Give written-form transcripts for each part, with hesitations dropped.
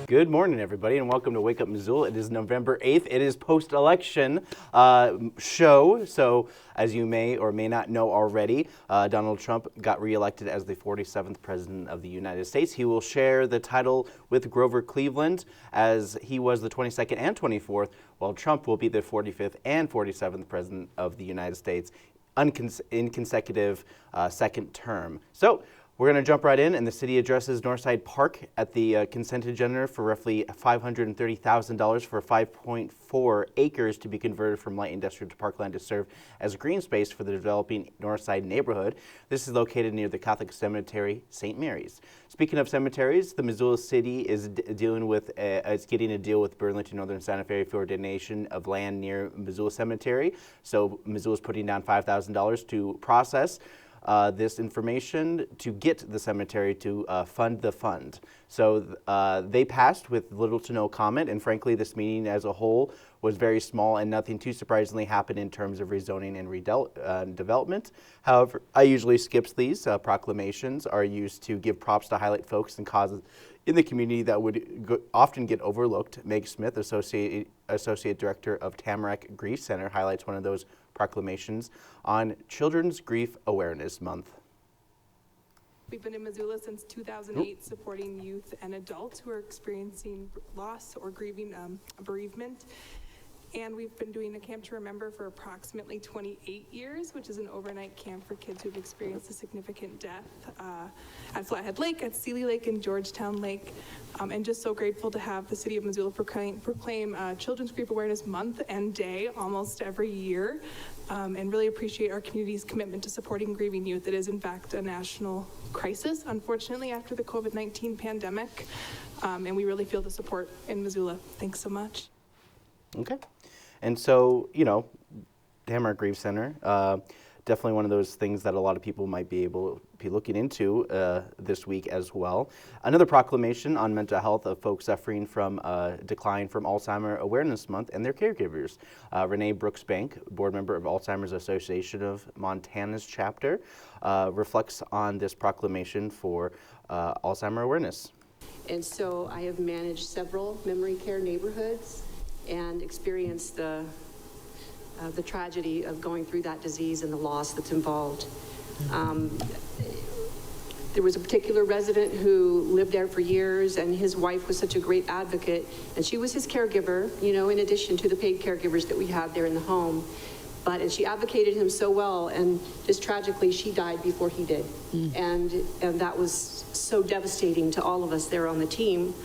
Good morning, everybody, and welcome to Wake Up Missoula. It is November 8th. It is post-election show. So, as you may or may not know already, Donald Trump got reelected as the 47th President of the United States. He will share the title with Grover Cleveland, as he was the 22nd and 24th, while Trump will be the 45th and 47th President of the United States in consecutive second term. So, we're going to jump right in, and the city addresses Northside Park at the consent agenda for roughly $530,000 for 5.4 acres to be converted from light industrial to parkland to serve as a green space for the developing Northside neighborhood. This is located near the Catholic Cemetery, St. Mary's. Speaking of cemeteries, the Missoula City is getting a deal with Burlington Northern Santa Fe for a donation of land near Missoula Cemetery. So Missoula is putting down $5,000 to process this information to get the cemetery to fund the fund. So they passed with little to no comment, and frankly, this meeting as a whole was very small and nothing too surprisingly happened in terms of rezoning and development. However, I usually skip these. Proclamations are used to give props to highlight folks and causes in the community that would often get overlooked. Meg Smith, Associate Director of Tamarack Grief Center, highlights one of those proclamations on Children's Grief Awareness Month. We've been in Missoula since 2008, supporting youth and adults who are experiencing loss or grieving bereavement. And we've been doing a Camp to Remember for approximately 28 years, which is an overnight camp for kids who've experienced a significant death at Flathead Lake, at Seeley Lake, and Georgetown Lake. And just so grateful to have the city of Missoula proclaim Children's Grief Awareness Month and Day almost every year. And really appreciate our community's commitment to supporting grieving youth. It is, in fact, a national crisis, unfortunately, after the COVID-19 pandemic. And we really feel the support in Missoula. Thanks so much. Okay. And so, Tamarack Grief Center, definitely one of those things that a lot of people might be able to be looking into this week as well. Another proclamation on mental health of folks suffering from decline from Alzheimer Awareness Month and their caregivers. Renee Brooks-Bank, board member of Alzheimer's Association of Montana's chapter, reflects on this proclamation for Alzheimer awareness. And so I have managed several memory care neighborhoods and experienced the tragedy of going through that disease and the loss that's involved. There was a particular resident who lived there for years, and his wife was such a great advocate, and she was his caregiver, in addition to the paid caregivers that we have there in the home. And she advocated him so well, and just tragically, she died before he did. And that was so devastating to all of us there on the team.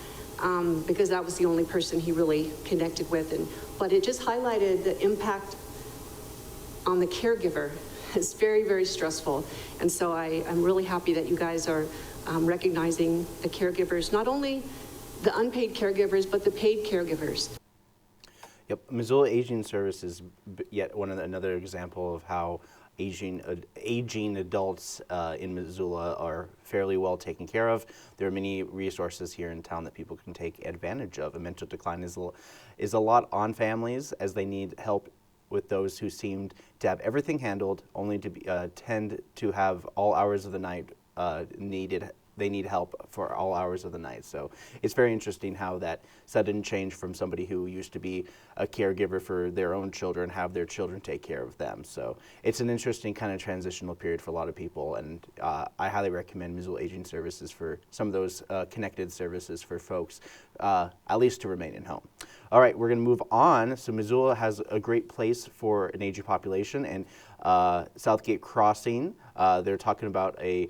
Because that was the only person he really connected with. But it just highlighted the impact on the caregiver. It's very, very stressful. And so I'm really happy that you guys are recognizing the caregivers, not only the unpaid caregivers, but the paid caregivers. Yep, Missoula Aging Service is yet another example of how aging adults in Missoula are fairly well taken care of. There are many resources here in town that people can take advantage of. A mental decline is a lot on families, as they need help with those who seemed to have everything handled, only to tend to have all hours of the night needed. They need help for all hours of the night. So it's very interesting how that sudden change from somebody who used to be a caregiver for their own children, have their children take care of them. So it's an interesting kind of transitional period for a lot of people. And I highly recommend Missoula Aging Services for some of those connected services for folks, at least to remain in home. All right, we're going to move on. So Missoula has a great place for an aging population, and Southgate Crossing, they're talking about a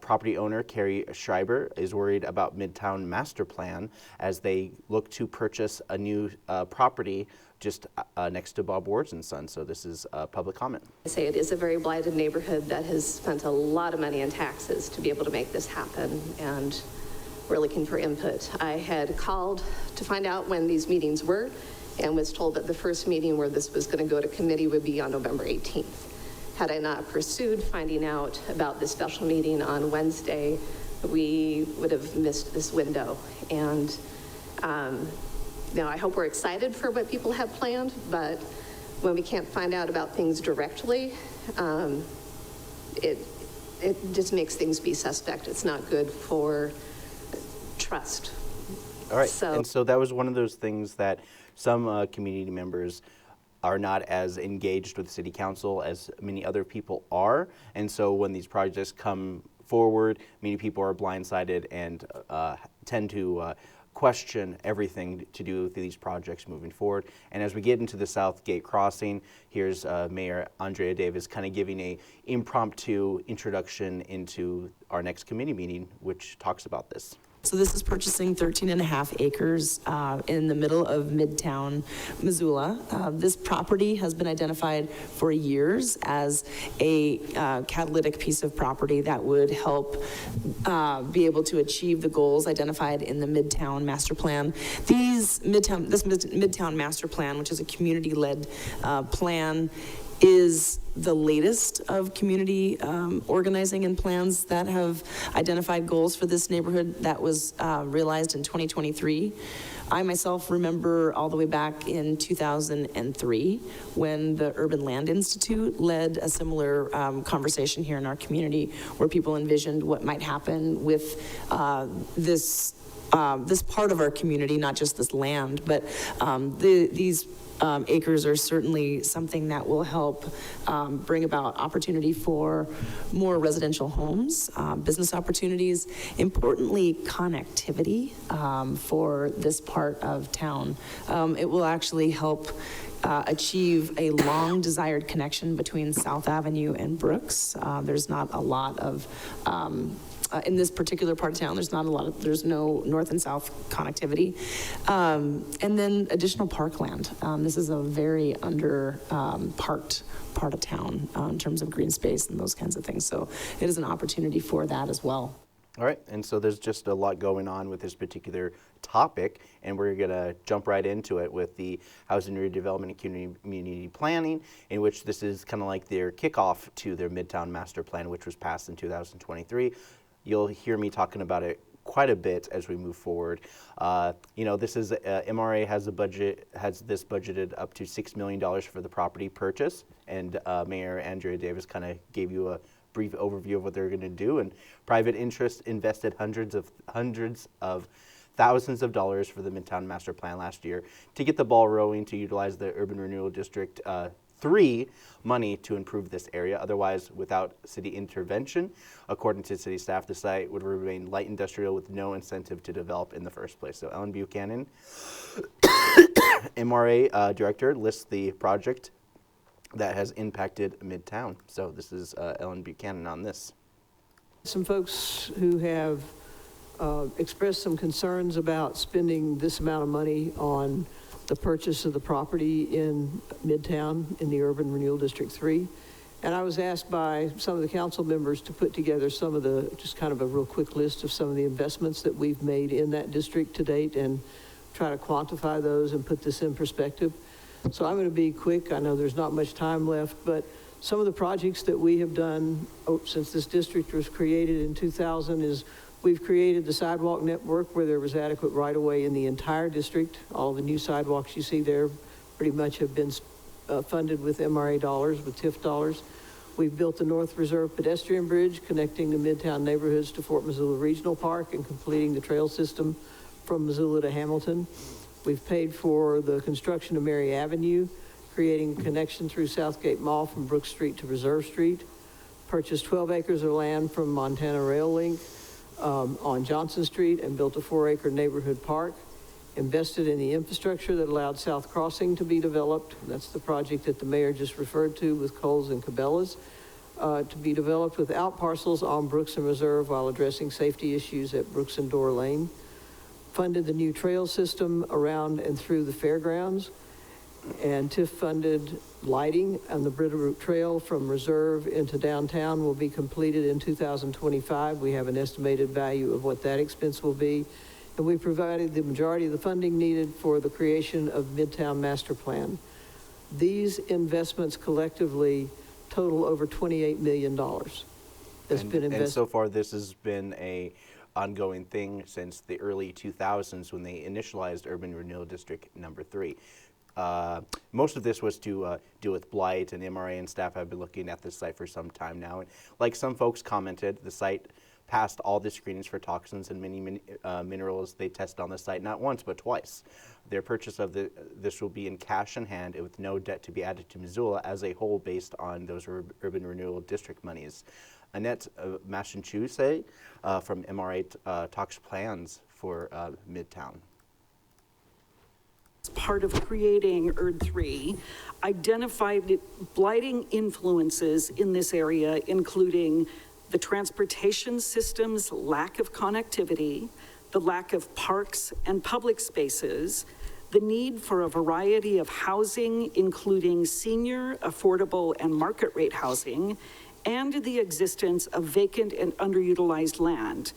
property owner, Carrie Schreiber, is worried about Midtown master plan as they look to purchase a new property just next to Bob Ward's and Son. So this is public comment. I say it is a very blighted neighborhood that has spent a lot of money in taxes to be able to make this happen, and we're looking for input. I had called to find out when these meetings were and was told that the first meeting where this was going to go to committee would be on November 18th. Had I not pursued finding out about this special meeting on Wednesday, we would have missed this window. And Now, I hope we're excited for what people have planned, but when we can't find out about things directly, it just makes things be suspect. It's not good for trust. All right, So- and so that was one of those things that some community members are not as engaged with city council as many other people are, and so when these projects come forward, many people are blindsided and tend to question everything to do with these projects moving forward. And as we get into the South Gate Crossing, here's Mayor Andrea Davis kind of giving a impromptu introduction into our next committee meeting, which talks about this. So this is purchasing 13 and a half acres in the middle of Midtown, Missoula. This property has been identified for years as a catalytic piece of property that would help be able to achieve the goals identified in the Midtown Master Plan. This Midtown Master Plan, which is a community-led plan, is the latest of community organizing and plans that have identified goals for this neighborhood that was realized in 2023. I myself remember all the way back in 2003 when the Urban Land Institute led a similar conversation here in our community where people envisioned what might happen with this part of our community, not just this land, but these acres are certainly something that will help bring about opportunity for more residential homes, business opportunities, importantly, connectivity for this part of town. It will actually help achieve a long desired connection between South Avenue and Brooks. There's not a lot of in this particular part of town, there's no north and south connectivity. And then additional parkland. This is a very parked part of town in terms of green space and those kinds of things. So it is an opportunity for that as well. All right, and so there's just a lot going on with this particular topic, and we're going to jump right into it with the Housing Redevelopment and Community Planning, in which this is kind of like their kickoff to their Midtown Master Plan, which was passed in 2023. You'll hear me talking about it quite a bit as we move forward. This is MRA has this budgeted up to $6 million for the property purchase, and Mayor Andrea Davis kind of gave you a brief overview of what they're going to do. And private interest invested hundreds of thousands of dollars for the Midtown Master Plan last year to get the ball rolling to utilize the Urban Renewal District 3 money to improve this area. Otherwise, without city intervention, according to city staff, the site would remain light industrial with no incentive to develop in the first place. So Ellen Buchanan, MRA director, lists the project that has impacted Midtown. So this is Ellen Buchanan on this. Some folks who have expressed some concerns about spending this amount of money on the purchase of the property in Midtown in the Urban Renewal District 3. And I was asked by some of the council members to put together some of just kind of a real quick list of some of the investments that we've made in that district to date and try to quantify those and put this in perspective. So I'm going to be quick. I know there's not much time left, but some of the projects that we have done since this district was created in 2000 is we've created the sidewalk network where there was adequate right-of-way in the entire district. All the new sidewalks you see there pretty much have been funded with MRA dollars, with TIF dollars. We've built the North Reserve pedestrian bridge connecting the Midtown neighborhoods to Fort Missoula Regional Park and completing the trail system from Missoula to Hamilton. We've paid for the construction of Mary Avenue, creating a connection through Southgate Mall from Brooks Street to Reserve Street. Purchased 12 acres of land from Montana Rail Link on Johnson Street and built a 4-acre neighborhood park. Invested in the infrastructure that allowed South Crossing to be developed. That's the project that the mayor just referred to with Coles and Cabela's, to be developed with out parcels on Brooks and Reserve while addressing safety issues at Brooks and Door Lane. Funded the new trail system around and through the fairgrounds, and TIF funded lighting on the Bitterroot Trail from Reserve into downtown will be completed in 2025. We have an estimated value of what that expense will be. And we provided the majority of the funding needed for the creation of Midtown Master Plan. These investments collectively total over $28 million that's been invested. And so far, this has been a ongoing thing since the early 2000s when they initialized Urban Renewal District number 3. Most of this was to deal with blight, and MRA and staff have been looking at this site for some time now. And like some folks commented, the site passed all the screenings for toxins and many minerals they tested on the site, not once but twice. Their purchase of this will be in cash in hand and with no debt to be added to Missoula as a whole based on those Urban Renewal District monies. Annette Massachusetts from MRA talks plans for Midtown. As part of creating ERD3, identified blighting influences in this area, including the transportation system's lack of connectivity, the lack of parks and public spaces, the need for a variety of housing, including senior, affordable, and market rate housing, and the existence of vacant and underutilized land.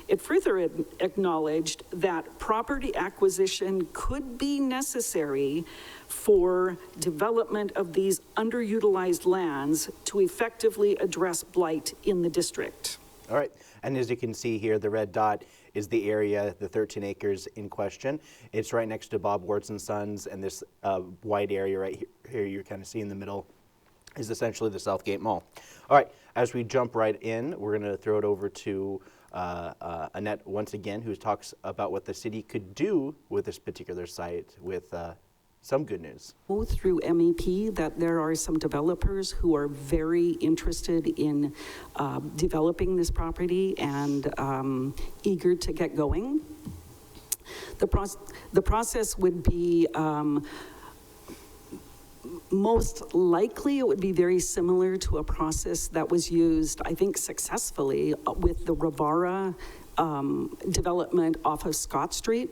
It further acknowledged that property acquisition could be necessary for development of these underutilized lands to effectively address blight in the district. All right, and as you can see here, the red dot is the area, the 13 acres in question. It's right next to Bob Wards and Sons, and this wide area right here you're kind of seeing in the middle is essentially the Southgate Mall. All right, as we jump right in, we're going to throw it over to Annette once again, who talks about what the city could do with this particular site with some good news. Through MEP that there are some developers who are very interested in developing this property and eager to get going. The process would be most likely it would be very similar to a process that was used, I think, successfully with the Rivara development off of Scott Street.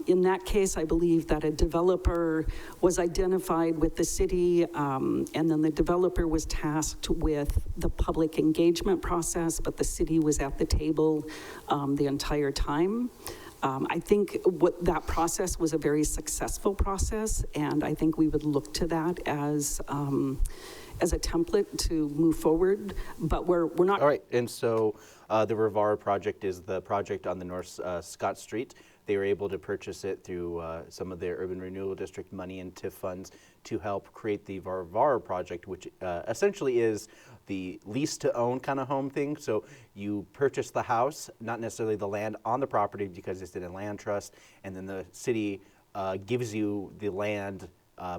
In that case, I believe that a developer was identified with the city, and then the developer was tasked with the public engagement process, but the city was at the table the entire time. I think what that process was a very successful process, and I think we would look to that as a template to move forward, but we're not. All right, and so the Rivara project is the project on the North Scott Street. They were able to purchase it through some of their Urban Renewal District money and TIF funds to help create the Rivara project, which essentially is the lease to own kind of home thing. So you purchase the house, not necessarily the land on the property because it's in a land trust, and then the city gives you the land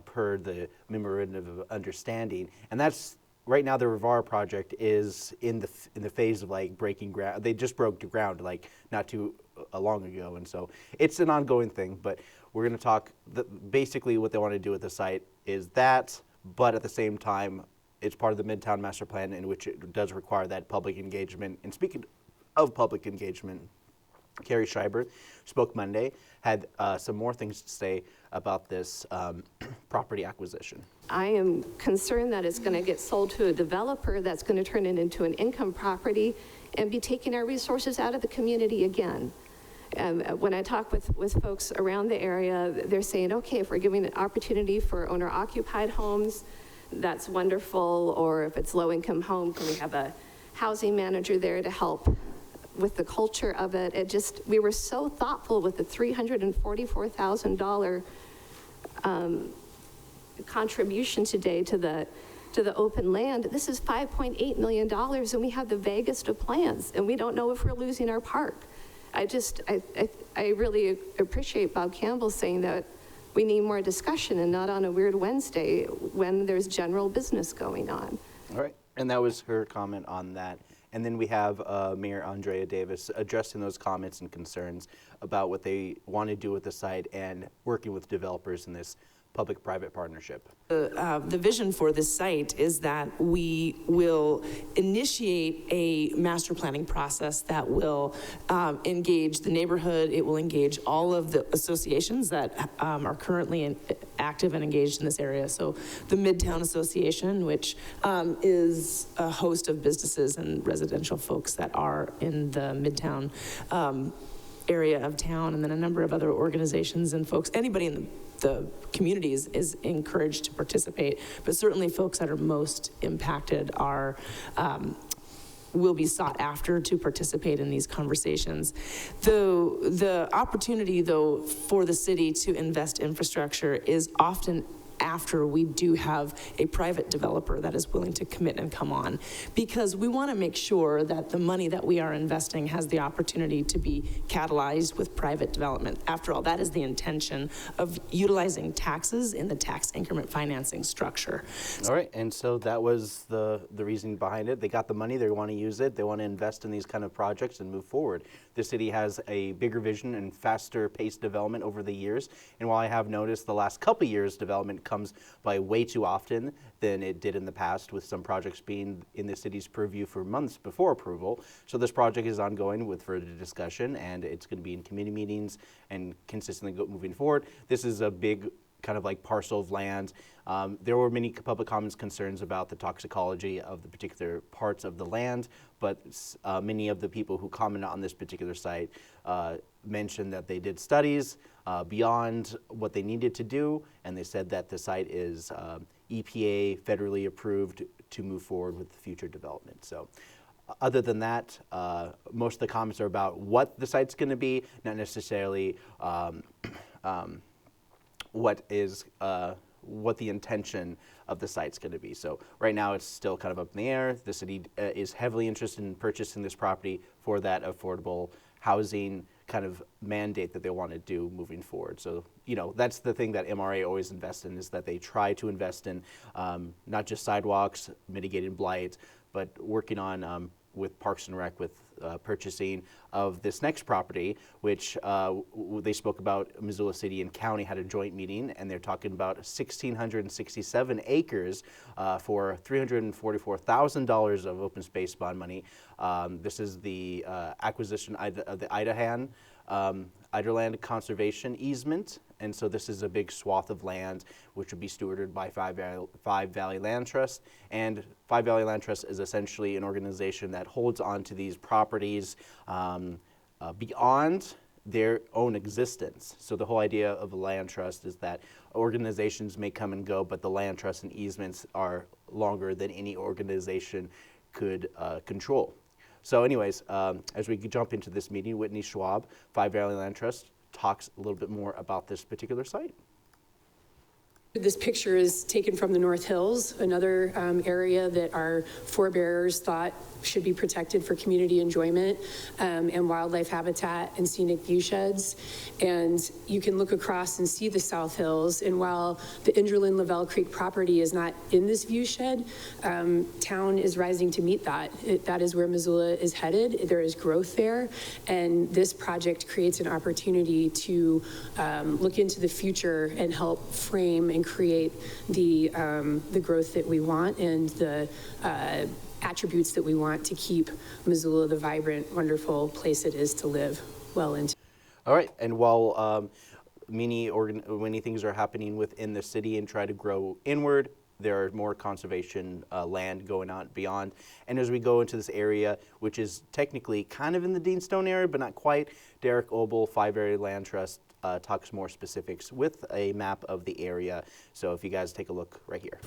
per the memorandum of understanding. And that's right now the Rivara project is in the phase of like breaking ground. They just broke ground like not too long ago, and so it's an ongoing thing. But we're going to talk. Basically, what they want to do with the site is that, but at the same time, it's part of the Midtown Master Plan, in which it does require that public engagement. And speaking of public engagement, Carrie Schreiber spoke Monday, had some more things to say about this property acquisition. I am concerned that it's going to get sold to a developer that's going to turn it into an income property and be taking our resources out of the community again. When I talk with folks around the area, they're saying, okay, if we're giving an opportunity for owner-occupied homes, that's wonderful, or if it's low-income home, can we have a housing manager there to help with the culture of it? We were so thoughtful with the $344,000 contribution today to the open land. This is $5.8 million, and we have the vaguest of plans, and we don't know if we're losing our park. I really appreciate Bob Campbell saying that we need more discussion and not on a weird Wednesday when there's general business going on. All right, and that was her comment on that. And then we have Mayor Andrea Davis addressing those comments and concerns about what they want to do with the site and working with developers in this public-private partnership. The vision for this site is that we will initiate a master planning process that will engage the neighborhood. It will engage all of the associations that are currently active and engaged in this area. So the Midtown Association, which is a host of businesses and residential folks that are in the Midtown area of town, and then a number of other organizations and folks, anybody in the communities is encouraged to participate, but certainly folks that are most impacted are will be sought after to participate in these conversations. The opportunity, though, for the city to invest infrastructure is often after we do have a private developer that is willing to commit and come on, because we want to make sure that the money that we are investing has the opportunity to be catalyzed with private development. After all, that is the intention of utilizing taxes in the tax increment financing structure. All right, and so that was the reasoning behind it. They got the money, they want to use it, they want to invest in these kind of projects and move forward. The city has a bigger vision and faster paced development over the years, and while I have noticed the last couple years development comes by way too often than it did in the past, with some projects being in the city's purview for months before approval. So this project is ongoing with further discussion, and it's going to be in committee meetings and consistently moving forward. This is a big kind of like parcel of land. There were many public comments concerns about the toxicology of the particular parts of the land, but many of the people who commented on this particular site mentioned that they did studies beyond what they needed to do, and they said that the site is EPA federally approved to move forward with the future development. So other than that, most of the comments are about what the site's going to be, not necessarily what the intention of the site's going to be. So right now it's still kind of up in the air. The city is heavily interested in purchasing this property for that affordable housing kind of mandate that they want to do moving forward. So, you know, that's the thing that MRA always invests in, is that they try to invest in not just sidewalks, mitigating blight, but working on with Parks and Rec with purchasing of this next property, which they spoke about. Missoula City and County had a joint meeting, and they're talking about 1,667 acres for $344,000 of open space bond money. This is the acquisition of the Idaland Conservation Easement, and so this is a big swath of land which would be stewarded by Five Valley Land Trust. And Five Valley Land Trust is essentially an organization that holds onto these properties beyond their own existence. So the whole idea of a land trust is that organizations may come and go, but the land trust and easements are longer than any organization could control. So anyways, as we jump into this meeting, Whitney Schwab, Five Valley Land Trust, talks a little bit more about this particular site. This picture is taken from the North Hills, another area that our forebears thought should be protected for community enjoyment and wildlife habitat and scenic view sheds. And you can look across and see the South Hills. And while the Indralyn Lavelle Creek property is not in this view shed, town is rising to meet that. That is where Missoula is headed. There is growth there. And this project creates an opportunity to look into the future and help frame and create the growth that we want and the attributes that we want to keep Missoula the vibrant, wonderful place it is to live well into. All right, and while many things are happening within the city and try to grow inward, there are more conservation land going on beyond. And as we go into this area, which is technically kind of in the Deanstone area, but not quite, Derek Obel, Five Valley Land Trust, talks more specifics with a map of the area. So if you guys take a look right here.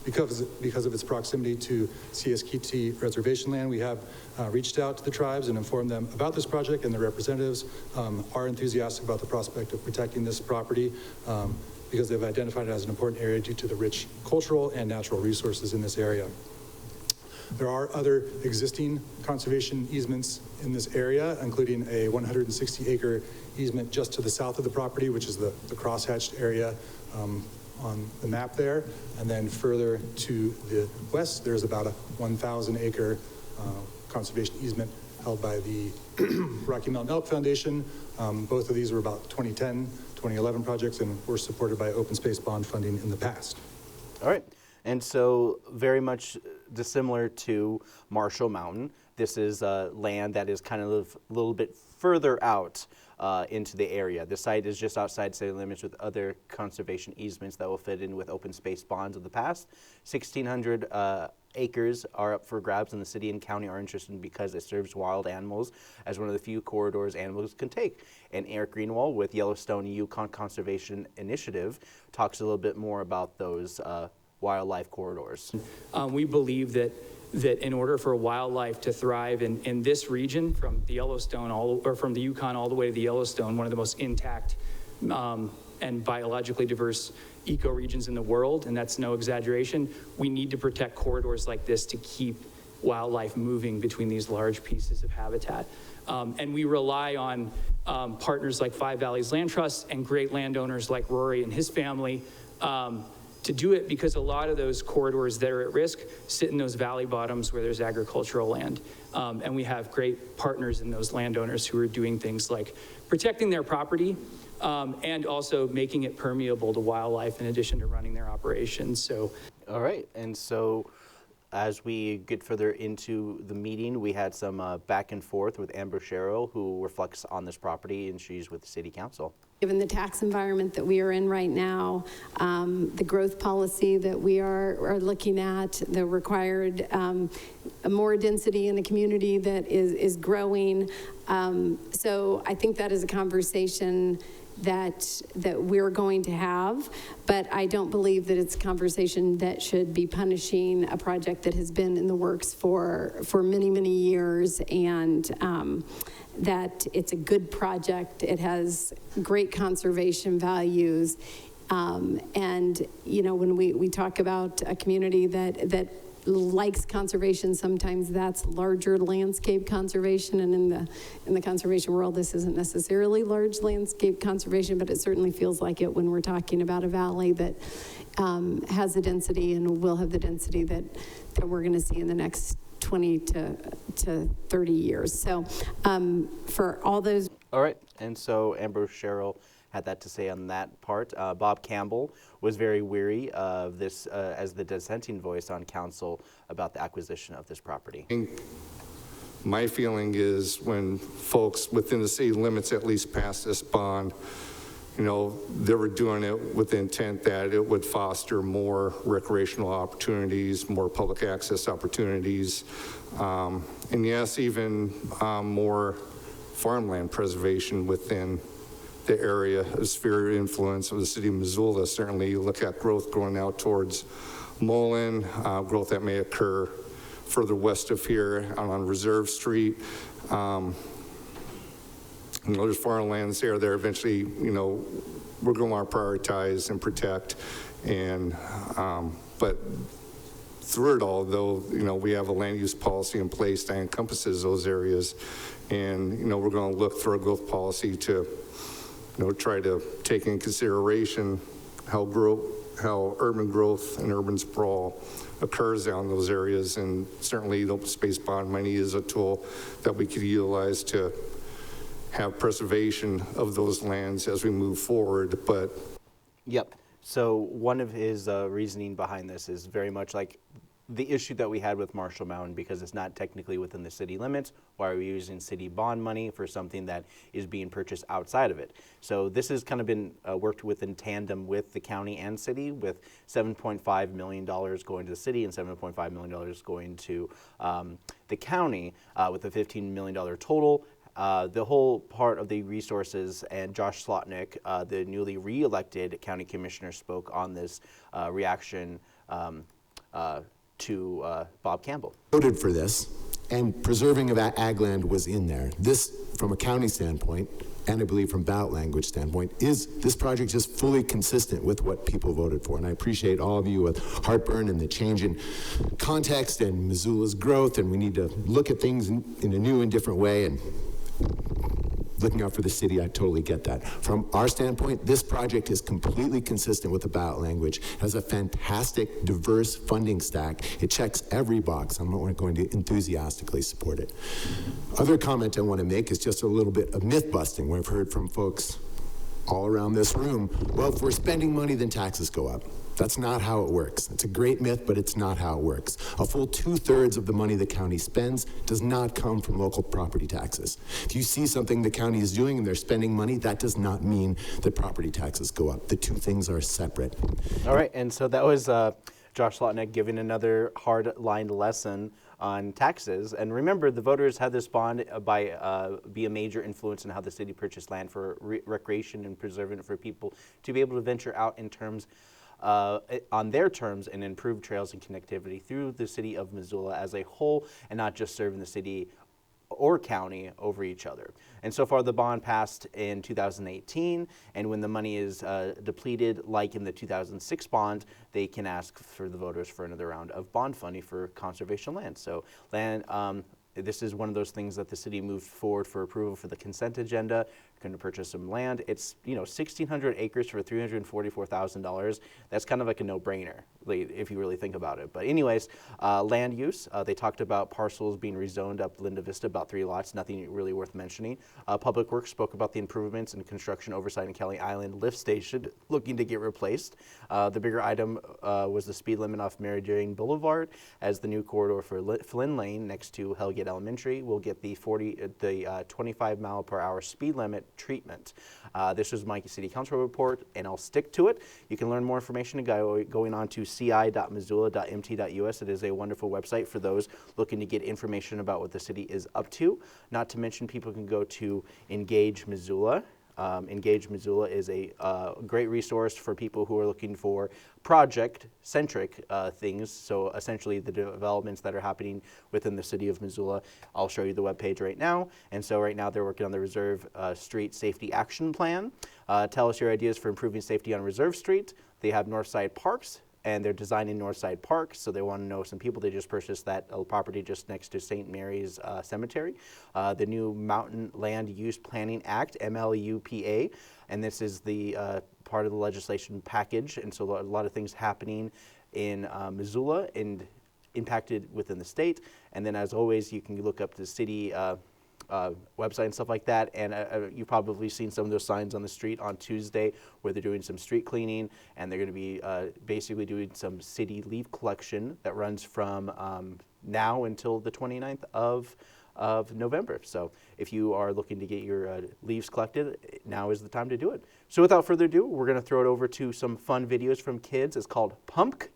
Because of its proximity to CSKT reservation land, we have reached out to the tribes and informed them about this project, and the representatives are enthusiastic about the prospect of protecting this property because they've identified it as an important area due to the rich cultural and natural resources in this area. There are other existing conservation easements in this area, including a 160-acre easement just to the south of the property, which is the crosshatched area on the map there. And then further to the west, there's about a 1,000-acre conservation easement held by the Rocky Mountain Elk Foundation. Both of these were about 2010, 2011 projects and were supported by open space bond funding in the past. All right. And so very much dissimilar to Marshall Mountain, this is land that is kind of a little bit further out into the area. The site is just outside city limits with other conservation easements that will fit in with open space bonds of the past. 1,600 acres are up for grabs, and the city and county are interested because it serves wild animals as one of the few corridors animals can take. And Eric Greenwald with Yellowstone Yukon Conservation Initiative talks a little bit more about those wildlife corridors. We believe that that in order for wildlife to thrive in this region, from the Yellowstone or from the Yukon all the way to the Yellowstone, one of the most intact and biologically diverse ecoregions in the world, and that's no exaggeration, we need to protect corridors like this to keep wildlife moving between these large pieces of habitat. And we rely on partners like Five Valleys Land Trust and great landowners like Rory and his family to do it, because a lot of those corridors that are at risk sit in those valley bottoms where there's agricultural land. And we have great partners in those landowners who are doing things like protecting their property and also making it permeable to wildlife in addition to running their operations. So, all right, and so as we get further into the meeting, we had some back and forth with Amber Sherrill, who reflects on this property, and she's with the City Council. Given the tax environment that we are in right now, the growth policy that we are looking at, the required more density in the community that is growing. So I think that is a conversation that we're going to have, but I don't believe that it's a conversation that should be punishing a project that has been in the works for many, many years, and that it's a good project. It has great conservation values, and you know, when we talk about a community that likes conservation, sometimes that's larger landscape conservation, and in the conservation world, this isn't necessarily large landscape conservation, but it certainly feels like it when we're talking about a valley that has the density and will have the density that we're going to see in the next 20 to 30 years. So for all those. All right, and so Amber Sherrill had that to say on that part. Bob Campbell was very weary of this as the dissenting voice on council about the acquisition of this property. My feeling is when folks within the city limits at least passed this bond, you know, they were doing it with the intent that it would foster more recreational opportunities, more public access opportunities, and yes, even more farmland preservation within the area, a sphere of influence of the city of Missoula. Certainly you look at growth going out towards Mullen, growth that may occur further west of here on Reserve Street. You know, there's farmlands there that eventually, you know, we're going to want to prioritize and protect. And, but through it all, though, you know, we have a land use policy in place that encompasses those areas. And, you know, we're going to look through a growth policy to, you know, try to take in consideration how urban growth and urban sprawl occurs down those areas. And certainly the open space bond money is a tool that we could utilize to have preservation of those lands as we move forward. But yep. So one of his reasoning behind this is very much like the issue that we had with Marshall Mountain, because it's not technically within the city limits. Why are we using city bond money for something that is being purchased outside of it? So this has kind of been worked with in tandem with the county and city, with $7.5 million going to the city and $7.5 million going to the county, with a $15 million total. The whole part of the resources, and Josh Slotnick, the newly re-elected county commissioner, spoke on this reaction to Bob Campbell. Voted for this, and preserving of ag land was in there. This, from a county standpoint, and I believe from ballot language standpoint, is this project just fully consistent with what people voted for. And I appreciate all of you with heartburn and the change in context and Missoula's growth, and we need to look at things in a new and different way, and looking out for the city, I totally get that. From our standpoint, this project is completely consistent with the ballot language, has a fantastic, diverse funding stack. It checks every box. I'm not going to enthusiastically support it. Other comment I want to make is just a little bit of myth busting, where I've heard from folks all around this room, well, if we're spending money, then taxes go up. That's not how it works. It's a great myth, but it's not how it works. A full 2/3 of the money the county spends does not come from local property taxes. If you see something the county is doing and they're spending money, that does not mean that property taxes go up. The two things are separate. All right, and so that was Josh Slotnick giving another hard-lined lesson on taxes. And remember, the voters had this bond be a major influence in how the city purchased land for recreation and preserving it for people to be able to venture out in terms on their terms and improve trails and connectivity through the city of Missoula as a whole, and not just serving the city or county over each other. And so far the bond passed in 2018, and when the money is depleted, like in the 2006 bond, they can ask for the voters for another round of bond funding for conservation land. So this is one of those things that the city moved forward for approval for the consent agenda. Going to purchase some land. It's 1,600 acres for $344,000. That's kind of like a no-brainer, if you really think about it. But anyways, land use. They talked about parcels being rezoned up Linda Vista, about 3 lots. Nothing really worth mentioning. Public Works spoke about the improvements in construction oversight in Kelly Island lift station, looking to get replaced. The bigger item was the speed limit off Mary Jane Boulevard, as the new corridor for Flynn Lane next to Hellgate Elementary will get the 25-mile-per-hour speed limit treatment. This was my City Council report, and I'll stick to it. You can learn more information going on to ci.missoula.mt.us. It is a wonderful website for those looking to get information about what the city is up to. Not to mention, people can go to Engage Missoula. Engage Missoula is a great resource for people who are looking for project-centric things. So essentially the developments that are happening within the city of Missoula. I'll show you the webpage right now. And so right now they're working on the Reserve Street Safety Action Plan. Tell us your ideas for improving safety on Reserve Street. They have Northside Parks, and they're designing Northside Park, so they want to know some people. They just purchased that property just next to St. Mary's Cemetery. The new Mountain Land Use Planning Act, MLUPA, and this is the part of the legislation package, and so a lot of things happening in Missoula and impacted within the state. And then, as always, you can look up the city website and stuff like that, and you've probably seen some of those signs on the street on Tuesday where they're doing some street cleaning, and they're going to be basically doing some city leaf collection that runs from now until the 29th of November. So if you are looking to get your leaves collected, now is the time to do it. So without further ado, we're going to throw it over to some fun videos from kids. It's called Pumpkin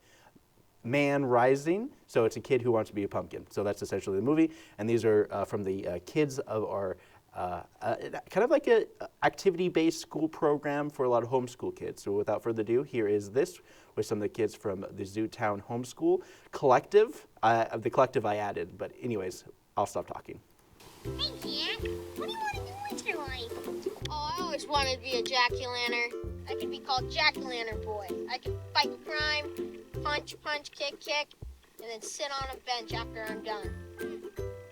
Man Rising. So it's a kid who wants to be a pumpkin. So that's essentially the movie. And these are from the kids of our kind of like a activity-based school program for a lot of homeschool kids. So without further ado, here is this with some of the kids from the Zootown Homeschool Collective. The collective I added, but anyways, I'll stop talking. Hey, Jack. What do you want to do with your life? Oh, I always wanted to be a jack-o'-lantern. I could be called Jack-o'-lantern Boy. I could fight crime, punch, kick, and then sit on a bench after I'm done.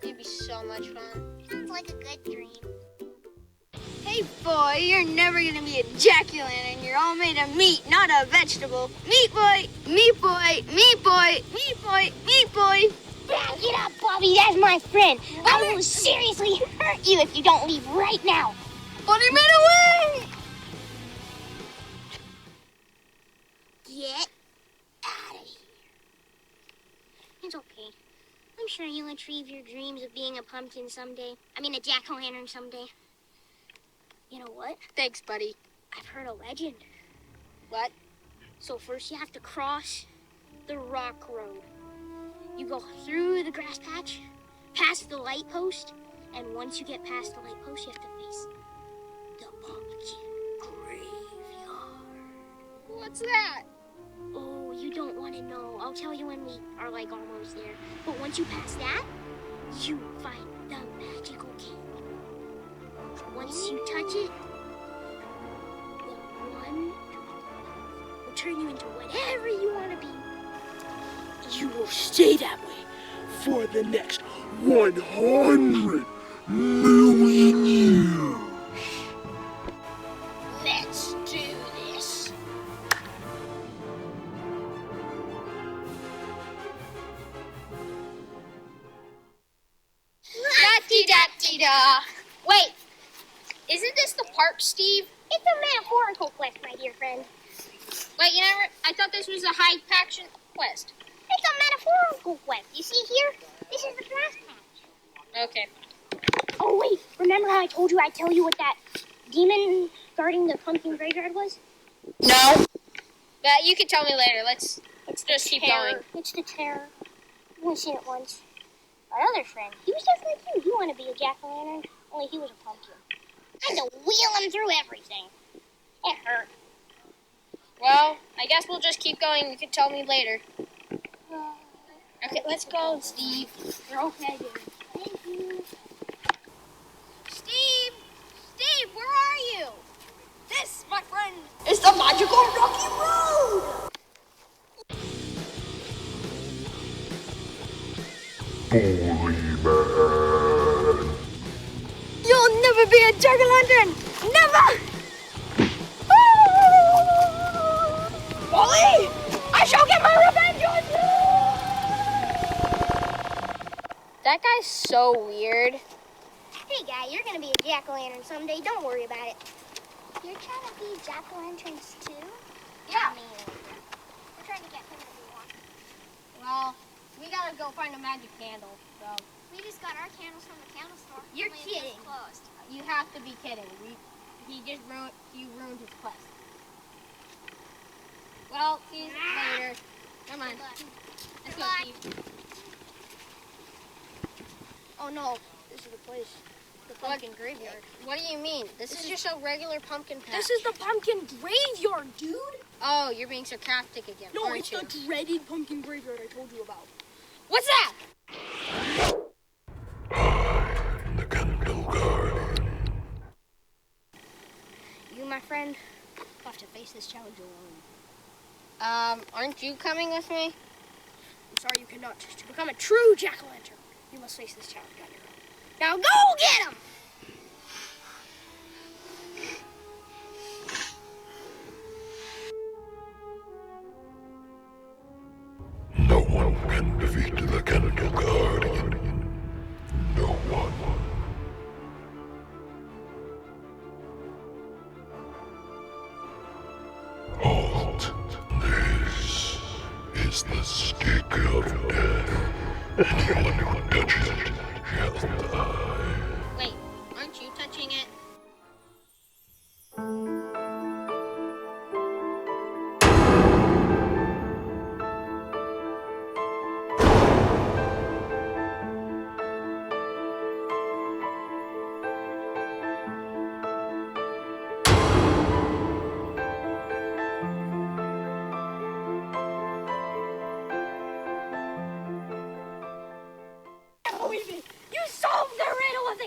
It'd be so much fun. Sounds like a good dream. Hey, boy, you're never gonna be a jack-o'-lantern. You're all made of meat, not a vegetable. Meat boy, meat boy, meat boy, meat boy, meat boy. Back it up, Bobby. That's my friend. I will seriously hurt you if you don't leave right now. Buddy, man, away! Get out of here. It's okay. I'm sure you'll achieve your dreams of being a pumpkin someday. I mean, a jack-o'-lantern someday. You know what? Thanks, buddy. I've heard a legend. What? So first you have to cross the rock road. You go through the grass patch, past the light post, and once you get past the light post, you have to face the pumpkin graveyard. What's that? Oh, you don't want to know. I'll tell you when we are, like, almost there. But once you pass that, you find the magical cake. Once you touch it, the one will turn you into whatever you want to be. You will stay that way for the next 100 million years. Let's do this. Da-dee-da-dee-da. Wait, isn't this the park, Steve? It's a metaphorical quest, my dear friend. Wait, I thought this was a high-action quest. It's a metaphorical quest. You see here? This is the grass patch. Okay. Oh, wait. Remember how I told you I'd tell you what that demon guarding the pumpkin graveyard was? No. But you can tell me later. Let's just keep going. It's the terror. I've only seen it once. My other friend, he was just like you. He wanted to be a jack-o'-lantern, only he was a pumpkin. I had to wheel him through everything. It hurt. Well, I guess we'll just keep going. You can tell me later. Okay, let's go, Steve. You're okay, dude. Thank you. Steve! Steve, where are you? This, my friend, is the magical Rocky Road! You'll never be a jack-o'-lantern! Never! Wally! I shall get my revenge on you! That guy's so weird. Hey guy, you're gonna be a jack-o'-lantern someday. Don't worry about it. You're trying to be jack-o'-lanterns too? Yeah. We're trying to get him to be one. Well, we gotta go find a magic candle, so. We just got our candles from the candle store. You're kidding. Closed. You have to be kidding. He ruined his quest. Well, see you later. Come on. Let's go, Steve. Oh no, this is the place. The pumpkin graveyard. What do you mean? This is just a regular pumpkin patch. This is the pumpkin graveyard, dude. Oh, you're being sarcastic again. No, it's the dreaded pumpkin graveyard I told you about. What's that? The Candle Garden. You, my friend, have to face this challenge alone. Aren't you coming with me? I'm sorry, you cannot. To become a true jack-o'-lantern, you must face this challenge on your own. Now go get him! No one can defeat the Candle Guardian. No one. Halt. This is the stick of death. Anyone who touches it shall die. Wait, aren't you touching it? You solved the riddle of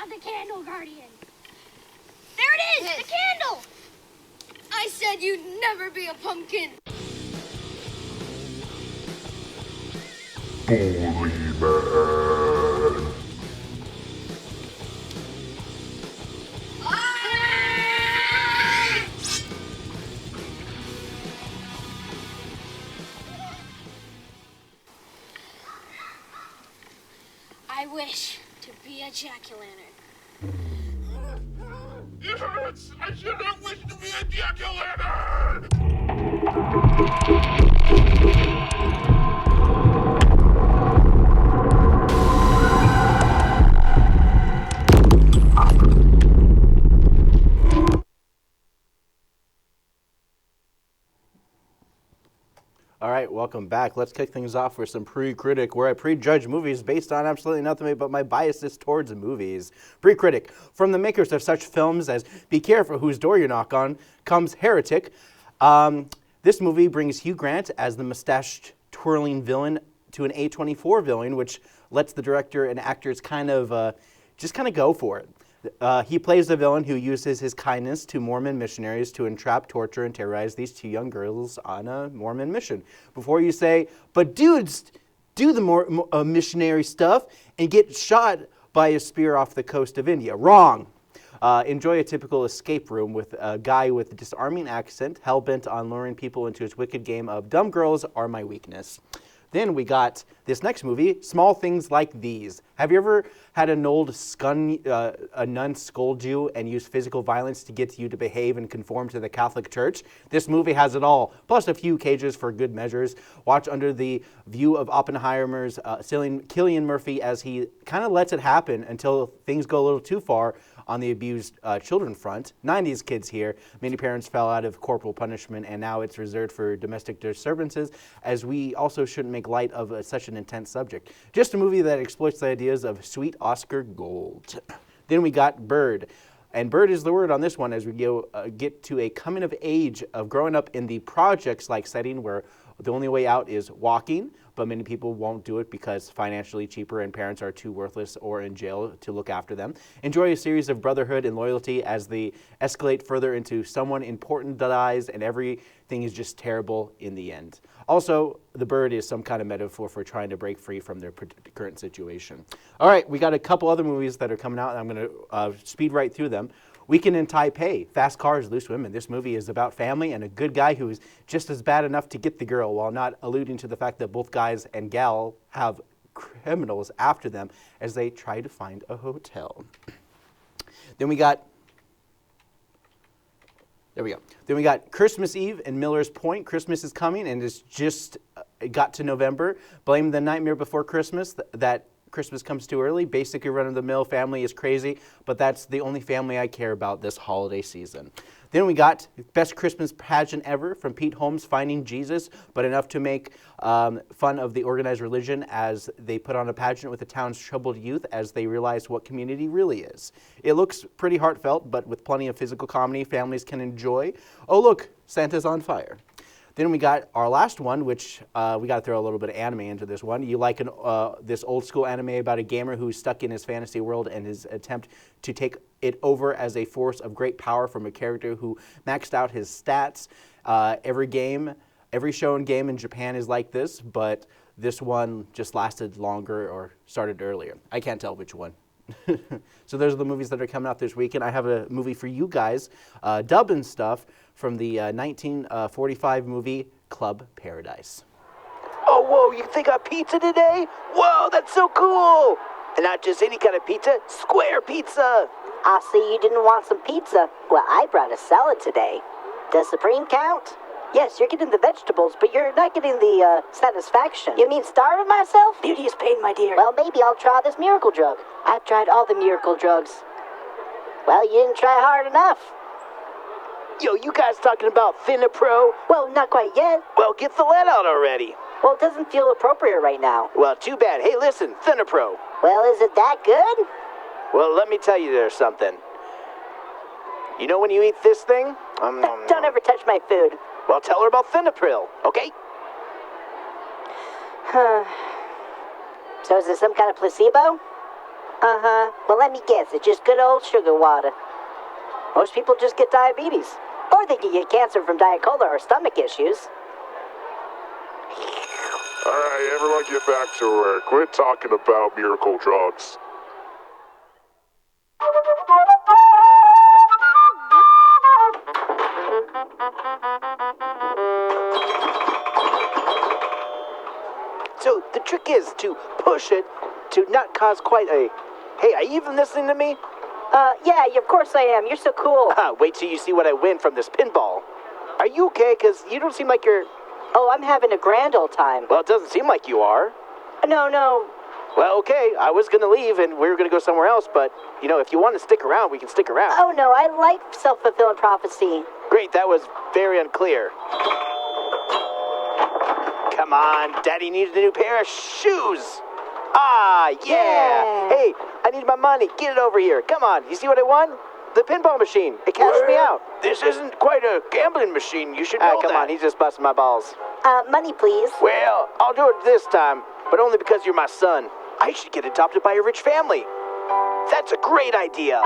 the Candle Guardian. There it is, the candle. I said you'd never be a pumpkin. Bully man. I wish to be a jack-o'-lantern. Yes! I should have wished to be a jack-o'-lantern! All right, welcome back. Let's kick things off with some Pre-Critic, where I prejudge movies based on absolutely nothing but my biases towards movies. Pre-Critic, from the makers of such films as Be Careful Whose Door You Knock On, comes Heretic. This movie brings Hugh Grant as the mustached-twirling villain to an A24 villain, which lets the director and actors kind of go for it. He plays the villain who uses his kindness to Mormon missionaries to entrap, torture, and terrorize these two young girls on a Mormon mission. Before you say, but dudes do the missionary stuff and get shot by a spear off the coast of India. Wrong. Enjoy a typical escape room with a guy with a disarming accent, hell-bent on luring people into his wicked game of dumb girls are my weakness. Then we got this next movie, Small Things Like These. Have you ever had a nun scold you and use physical violence to get you to behave and conform to the Catholic Church? This movie has it all, plus a few cages for good measures. Watch under the view of Oppenheimer's Cillian Murphy as he kind of lets it happen until things go a little too far on the abused children front. 90s kids here. Many parents fell out of corporal punishment, and now it's reserved for domestic disturbances, as we also shouldn't make light of such an intense subject. Just a movie that exploits the ideas of sweet Oscar gold. Then we got Bird. And bird is the word on this one as we get to a coming of age of growing up in the projects-like setting where the only way out is walking, but many people won't do it because financially cheaper and parents are too worthless or in jail to look after them. Enjoy a series of brotherhood and loyalty as they escalate further into someone important dies and everything is just terrible in the end. Also, the bird is some kind of metaphor for trying to break free from their current situation. All right, we got a couple other movies that are coming out, and I'm going to speed right through them. Weekend in Taipei, Fast Cars, Loose Women. This movie is about family and a good guy who is just as bad enough to get the girl while not alluding to the fact that both guys and gal have criminals after them as they try to find a hotel. Then we got Christmas Eve in Miller's Point. Christmas is coming and it's just got to November. Blame the Nightmare Before Christmas that Christmas comes too early. Basically run-of-the-mill family is crazy, but that's the only family I care about this holiday season. Then we got Best Christmas Pageant Ever from Pete Holmes, Finding Jesus, but enough to make fun of the organized religion as they put on a pageant with the town's troubled youth as they realize what community really is. It looks pretty heartfelt, but with plenty of physical comedy families can enjoy. Oh look, Santa's on fire. Then we got our last one, which we got to throw a little bit of anime into this one. You like this old school anime about a gamer who's stuck in his fantasy world and his attempt to take it over as a force of great power from a character who maxed out his stats. Every show and game in Japan is like this, but this one just lasted longer or started earlier. I can't tell which one. So those are the movies that are coming out this weekend. I have a movie for you guys, Dubbin Stuff, from the 1945 movie Club Paradise. Oh, whoa, you think got pizza today? Whoa, that's so cool! And not just any kind of pizza, square pizza! I see you didn't want some pizza. Well, I brought a salad today. Does Supreme count? Yes, you're getting the vegetables, but you're not getting the satisfaction. You mean starving myself? Beauty is pain, my dear. Well, maybe I'll try this miracle drug. I've tried all the miracle drugs. Well, you didn't try hard enough. Yo, you guys talking about Thinapro? Well, not quite yet. Well, get the lead out already. Well, it doesn't feel appropriate right now. Well, too bad. Hey, listen, Thinapro. Well, is it that good? Well, let me tell you there's something. You know when you eat this thing? Don't ever touch my food. Well, tell her about Thinapril, okay? So is it some kind of placebo? Uh-huh. Well, let me guess. It's just good old sugar water. Most people just get diabetes. Or they can get cancer from Diet Cola or stomach issues. All right, everyone get back to work. Quit talking about miracle drugs. So the trick is to push it to not cause quite a... Hey, are you even listening to me? Yeah, of course I am. You're so cool. Wait till you see what I win from this pinball. Are you okay? Because you don't seem like you're... Oh, I'm having a grand old time. Well, it doesn't seem like you are. No. Well, okay, I was going to leave and we were going to go somewhere else, but, you know, if you want to stick around, we can stick around. Oh, no, I like self-fulfilling prophecy. Great, that was very unclear. Come on, Daddy needed a new pair of shoes. Ah, yeah. Hey, I need my money. Get it over here. Come on, you see what I won? The pinball machine. It cashed me out. This isn't quite a gambling machine. You should know Come on, he's just busting my balls. Money, please. Well, I'll do it this time, but only because you're my son. I should get adopted by a rich family. That's a great idea.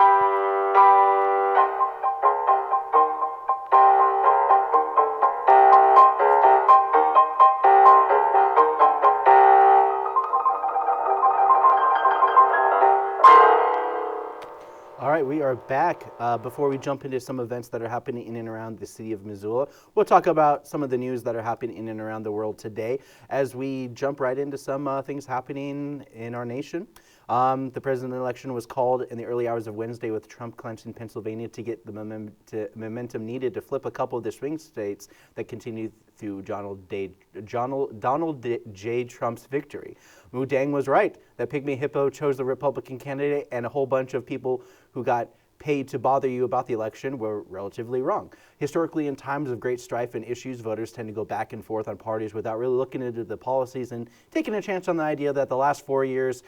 All right, we are back. Before we jump into some events that are happening in and around the city of Missoula, we'll talk about some of the news that are happening in and around the world today as we jump right into some things happening in our nation. The presidential election was called in the early hours of Wednesday with Trump clinching Pennsylvania to get the momentum needed to flip a couple of the swing states that continued through Donald J. Trump's victory. Moo Dang was right. That pygmy hippo chose the Republican candidate, and a whole bunch of people who got paid to bother you about the election were relatively wrong. Historically, in times of great strife and issues, voters tend to go back and forth on parties without really looking into the policies and taking a chance on the idea that the last 4 years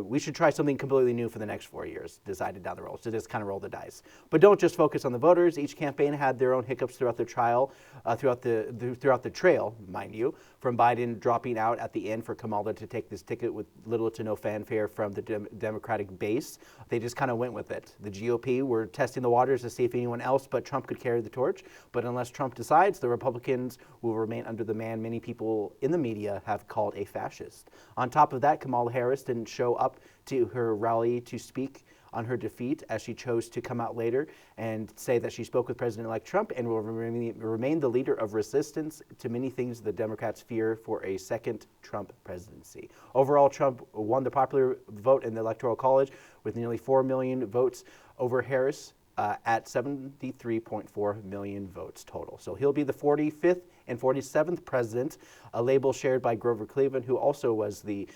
we should try something completely new for the next 4 years, decided down the road. So just kind of roll the dice. But don't just focus on the voters. Each campaign had their own hiccups throughout the trial, throughout the trail, mind you, from Biden dropping out at the end for Kamala to take this ticket with little to no fanfare from the Democratic base. They just kind of went with it. The GOP were testing the waters to see if anyone else but Trump could carry the torch. But unless Trump decides, the Republicans will remain under the man many people in the media have called a fascist. On top of that, Kamala Harris didn't show up to her rally to speak on her defeat, as she chose to come out later and say that she spoke with President-elect Trump and will remain the leader of resistance to many things the Democrats fear for a second Trump presidency. Overall, Trump won the popular vote in the Electoral College with nearly 4 million votes over Harris at 73.4 million votes total. So he'll be the 45th and 47th president, a label shared by Grover Cleveland, who also was the,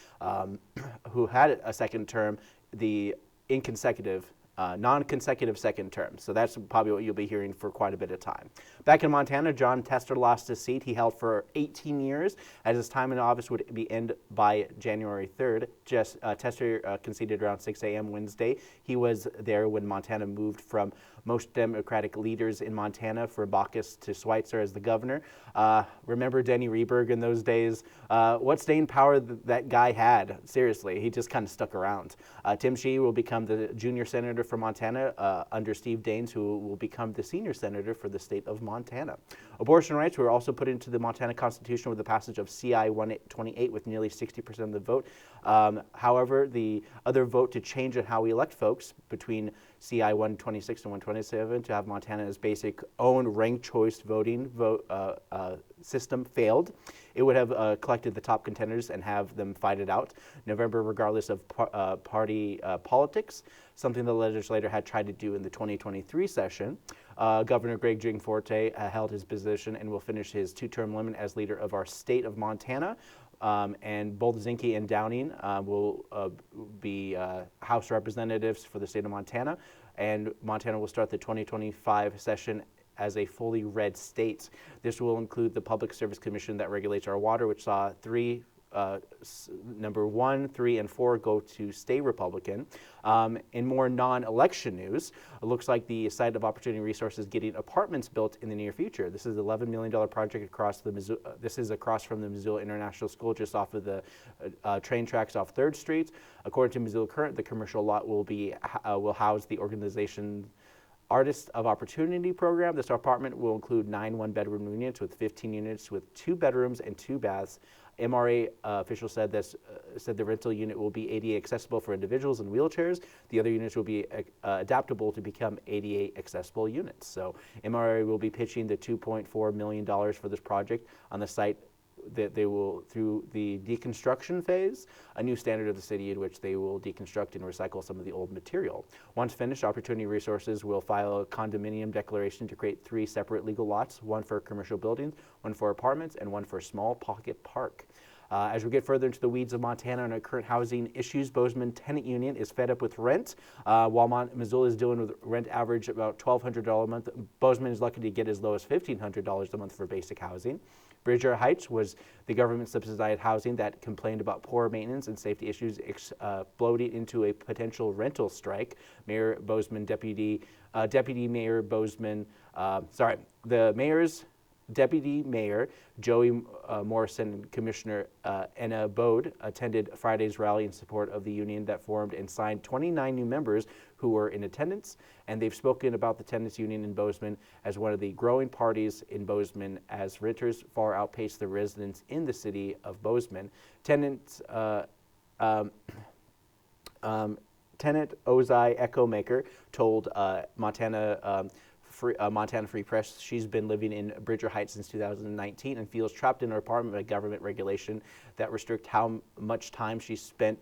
who had a second term, the non-consecutive second term. So that's probably what you'll be hearing for quite a bit of time. Back in Montana, John Tester lost his seat. He held for 18 years, as his time in office would be end by January 3rd. Tester conceded around 6 a.m. Wednesday. He was there when Montana moved from most Democratic leaders in Montana, from Baucus to Schweitzer as the governor. Remember Denny Rehberg in those days? What staying power that guy had. Seriously, he just kind of stuck around. Tim Shea will become the junior senator for Montana under Steve Daines, who will become the senior senator for the state of Montana. Abortion rights were also put into the Montana Constitution with the passage of CI 128 with nearly 60% of the vote. However, the other vote to change on how we elect folks between CI 126 and 127 to have Montana's basic own ranked choice voting system failed. It would have collected the top contenders and have them fight it out November, regardless of party politics, something the legislature had tried to do in the 2023 session. Governor Greg Gianforte held his position and will finish his two-term limit as leader of our state of Montana. And both Zinke and Downing will be House representatives for the state of Montana. And Montana will start the 2025 session as a fully red state. This will include the Public Service Commission that regulates our water, which saw number 1, 3, and 4 go to stay Republican. In more non-election news, it looks like the site of Opportunity Resources getting apartments built in the near future. This is an $11 million project across the Missoula. This is across from the Missoula International School, just off of the train tracks off 3rd Street. According to Missoula Current, the commercial lot will house the organization Artists of Opportunity program. This apartment will include 9 one-bedroom units with 15 units with 2 bedrooms and 2 baths. MRA officials said the rental unit will be ADA accessible for individuals in wheelchairs. The other units will be adaptable to become ADA accessible units. So MRA will be pitching the $2.4 million for this project on the site that they will, through the deconstruction phase, a new standard of the city in which they will deconstruct and recycle some of the old material. Once finished, Opportunity Resources will file a condominium declaration to create 3 separate legal lots, 1 for commercial buildings, 1 for apartments, and 1 for a small pocket park. As we get further into the weeds of Montana and our current housing issues, Bozeman Tenant Union is fed up with rent. While Missoula is dealing with rent average about $1,200 a month, Bozeman is lucky to get as low as $1,500 a month for basic housing. Bridger Heights was the government-subsidized housing that complained about poor maintenance and safety issues, exploding into a potential rental strike. Mayor Bozeman, Deputy Mayor Bozeman, the mayor's Deputy Mayor Joey Morrison and Commissioner Enna Bode attended Friday's rally in support of the union that formed and signed 29 new members who were in attendance, and they've spoken about the tenants union in Bozeman as one of the growing parties in Bozeman as renters far outpace the residents in the city of Bozeman. Tenant Ozai Echo Maker told Montana Free Press she's been living in Bridger Heights since 2019 and feels trapped in her apartment by government regulation that restrict how much time she spent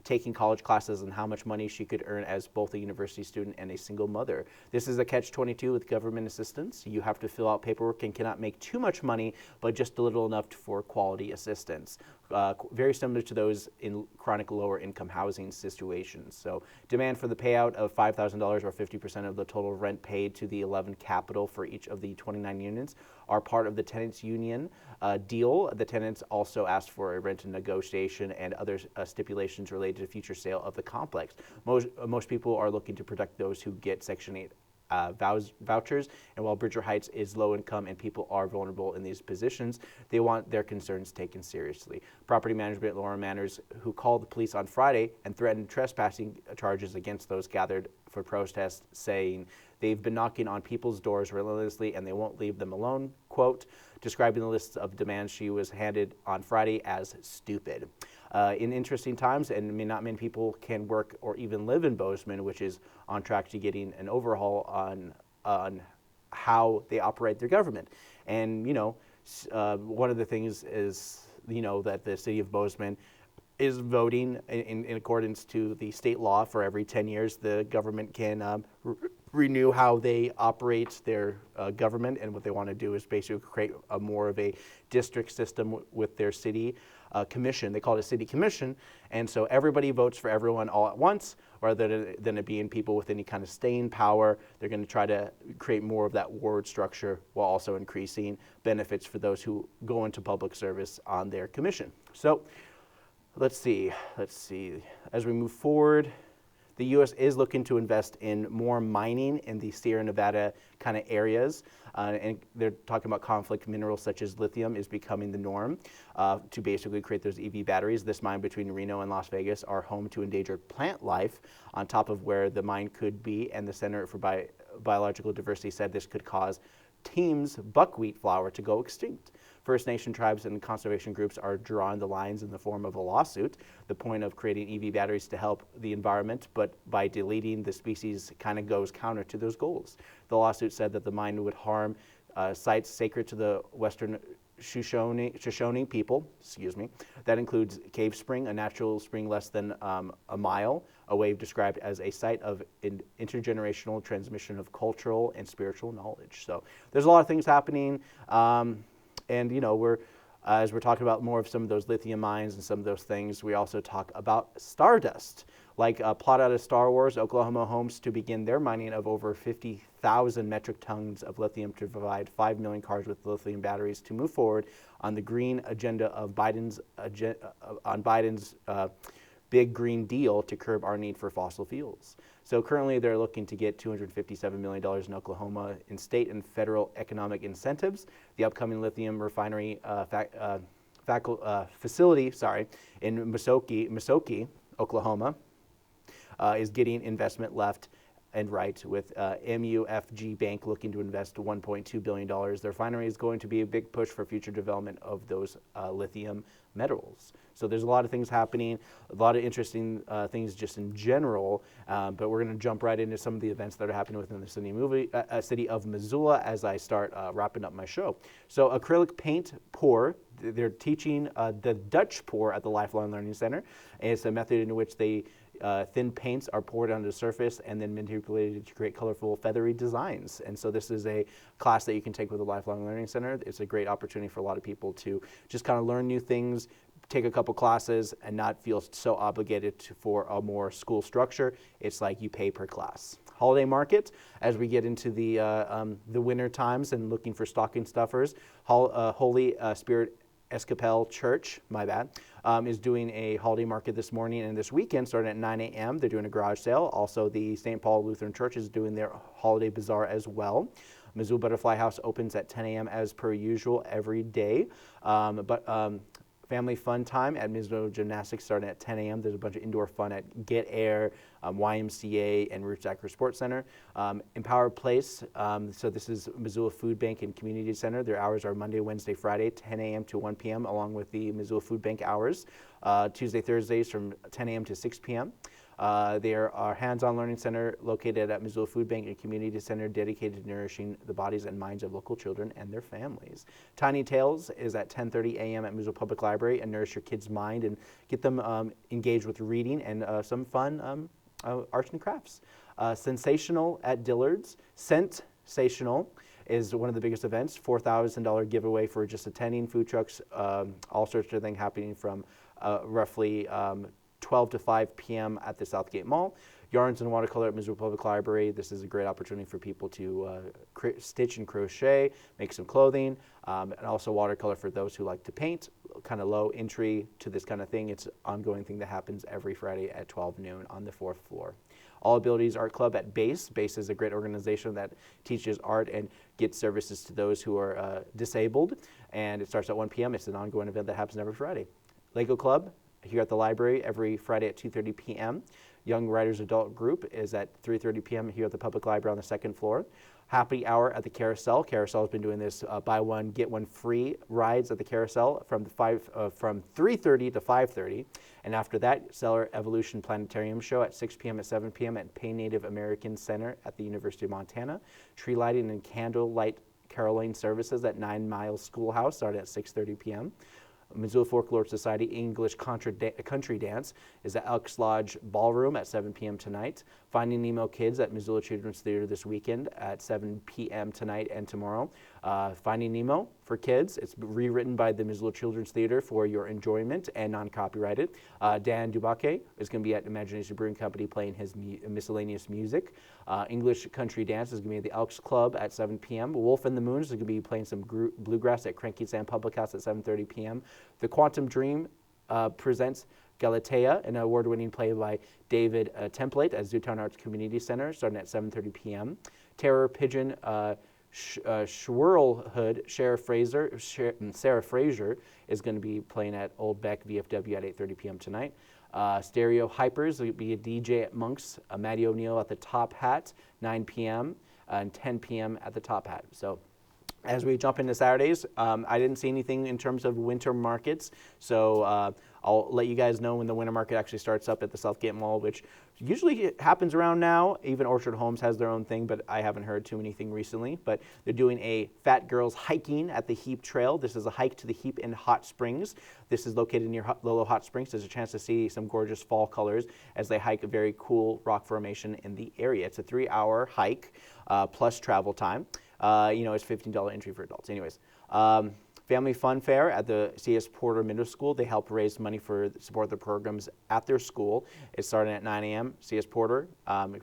taking college classes and how much money she could earn as both a university student and a single mother. This is a catch-22 with government assistance. You have to fill out paperwork and cannot make too much money, but just a little enough for quality assistance. very similar to those in chronic lower income housing situations. So demand for the payout of $5,000 or 50% of the total rent paid to the 11 capital for each of the 29 units are part of the tenants union deal. The tenants also asked for a rent negotiation and other stipulations related to future sale of the complex. Most people are looking to protect those who get Section 8 vouchers, and while Bridger Heights is low income and people are vulnerable in these positions, they want their concerns taken seriously. Property management Laura Manners, who called the police on Friday and threatened trespassing charges against those gathered for protests, saying they've been knocking on people's doors relentlessly and they won't leave them alone, quote, describing the list of demands she was handed on Friday as stupid. In interesting times, and not many people can work or even live in Bozeman, which is on track to getting an overhaul on how they operate their government. And, one of the things is, that the city of Bozeman is voting in accordance to the state law. For every 10 years, the government can renew how they operate their government, and what they want to do is basically create more of a district system with their city commission. They call it a city commission, and so everybody votes for everyone all at once, rather than it being people with any kind of staying power. They're going to try to create more of that ward structure while also increasing benefits for those who go into public service on their commission. So let's see. As we move forward, the U.S. is looking to invest in more mining in the Sierra Nevada kind of areas, and they're talking about conflict minerals such as lithium is becoming the norm to basically create those EV batteries. This mine between Reno and Las Vegas are home to endangered plant life on top of where the mine could be, and the Center for Biological Diversity said this could cause Team's buckwheat flower to go extinct. First Nation tribes and conservation groups are drawing the lines in the form of a lawsuit. The point of creating EV batteries to help the environment, but by deleting the species kind of goes counter to those goals. The lawsuit said that the mine would harm sites sacred to the Western Shoshone people, That includes Cave Spring, a natural spring less than a mile away, described as a site of intergenerational transmission of cultural and spiritual knowledge. So there's a lot of things happening. And as we're talking about more of some of those lithium mines and some of those things, we also talk about stardust. Like plot out of Star Wars, Oklahoma homes to begin their mining of over 50,000 metric tons of lithium to provide 5 million cars with lithium batteries to move forward on the green agenda of Biden's big green deal to curb our need for fossil fuels. So currently they're looking to get $257 million in Oklahoma in state and federal economic incentives. The upcoming lithium refinery facility in Muskogee, Oklahoma, is getting investment left and right, with MUFG Bank looking to invest $1.2 billion. The refinery is going to be a big push for future development of those lithium metals. So there's a lot of things happening, a lot of interesting things just in general, but we're going to jump right into some of the events that are happening within the city of Missoula as I start wrapping up my show. So acrylic paint pour, they're teaching the Dutch pour at the Lifelong Learning Center. And it's a method in which they thin paints are poured onto the surface and then manipulated to create colorful, feathery designs. And so this is a class that you can take with the Lifelong Learning Center. It's a great opportunity for a lot of people to just kind of learn new things, take a couple classes, and not feel so obligated for a more school structure. It's like you pay per class. Holiday market, as we get into the winter times and looking for stocking stuffers, Holy Spirit Episcopal Church, is doing a holiday market this morning and this weekend starting at 9 a.m. They're doing a garage sale. Also, the St. Paul Lutheran Church is doing their holiday bazaar as well. Missoula Butterfly House opens at 10 a.m. as per usual every day. Family fun time at Missoula Gymnastics starting at 10 a.m. There's a bunch of indoor fun at Get Air, YMCA, and Roots Acre Sports Center. Empower Place, so this is Missoula Food Bank and Community Center. Their hours are Monday, Wednesday, Friday, 10 a.m. to 1 p.m., along with the Missoula Food Bank hours. Tuesday, Thursdays from 10 a.m. to 6 p.m. There are hands-on learning center located at Missoula Food Bank and Community Center dedicated to nourishing the bodies and minds of local children and their families. Tiny Tales is at 10:30 a.m. at Missoula Public Library, and nourish your kids' mind and get them engaged with reading and some fun arts and crafts. Sensational at Dillard's. Sensational is one of the biggest events. $4,000 giveaway for just attending. Food trucks, all sorts of things happening from roughly 12 to 5 p.m. at the Southgate Mall. Yarns and watercolor at Missoula Public Library. This is a great opportunity for people to stitch and crochet, make some clothing, and also watercolor for those who like to paint. Kind of low entry to this kind of thing. It's an ongoing thing that happens every Friday at 12 noon on the 4th floor. All Abilities Art Club at BASE. BASE is a great organization that teaches art and gets services to those who are disabled. And it starts at 1 p.m. It's an ongoing event that happens every Friday. Lego Club here at the library every Friday at 2:30 p.m. Young Writers Adult Group is at 3:30 p.m. here at the public library on the 2nd floor. Happy Hour at the Carousel. Carousel has been doing this buy one, get one free rides at the Carousel from 3:30 to 5:30. And after that, Stellar Evolution Planetarium Show at 6 p.m. at 7 p.m. at Pay Native American Center at the University of Montana. Tree lighting and candlelight caroling services at 9 Miles Schoolhouse starting at 6:30 p.m. Missoula Folklore Society English Country Dance is at Elks Lodge Ballroom at 7 p.m. tonight. Finding Nemo Kids at Missoula Children's Theater this weekend at 7 p.m. tonight and tomorrow. Finding Nemo for kids. It's rewritten by the Missoula Children's Theater for your enjoyment and non-copyrighted. Dan Dubake is going to be at Imagination Brewing Company playing his miscellaneous music. English Country Dance is going to be at the Elks Club at 7 p.m. Wolf and the Moons is going to be playing some bluegrass at Cranky Sam Public House at 7:30 p.m. The Quantum Dream presents Galatea, an award-winning play by David Template at Zootown Arts Community Center, starting at 7:30 p.m. Terror Pigeon Swirlhood, Sarah Fraser is going to be playing at Old Beck VFW at 8:30 p.m. tonight. Stereo Hypers will be a DJ at Monk's, Matty O'Neill at the Top Hat, 9 p.m. and 10 p.m. at the Top Hat. So as we jump into Saturdays, I didn't see anything in terms of winter markets, so I'll let you guys know when the winter market actually starts up at the Southgate Mall, which usually happens around now. Even Orchard Homes has their own thing, but I haven't heard too anything recently. But they're doing a Fat Girls hiking at the Heap Trail. This is a hike to the Heap in Hot Springs. This is located near Lolo Hot Springs. There's a chance to see some gorgeous fall colors as they hike a very cool rock formation in the area. It's a 3-hour hike plus travel time. It's $15 entry for adults. Anyways, Family Fun Fair at the C.S. Porter Middle School. They help raise money for support the programs at their school. It's starting at 9 a.m. C.S. Porter.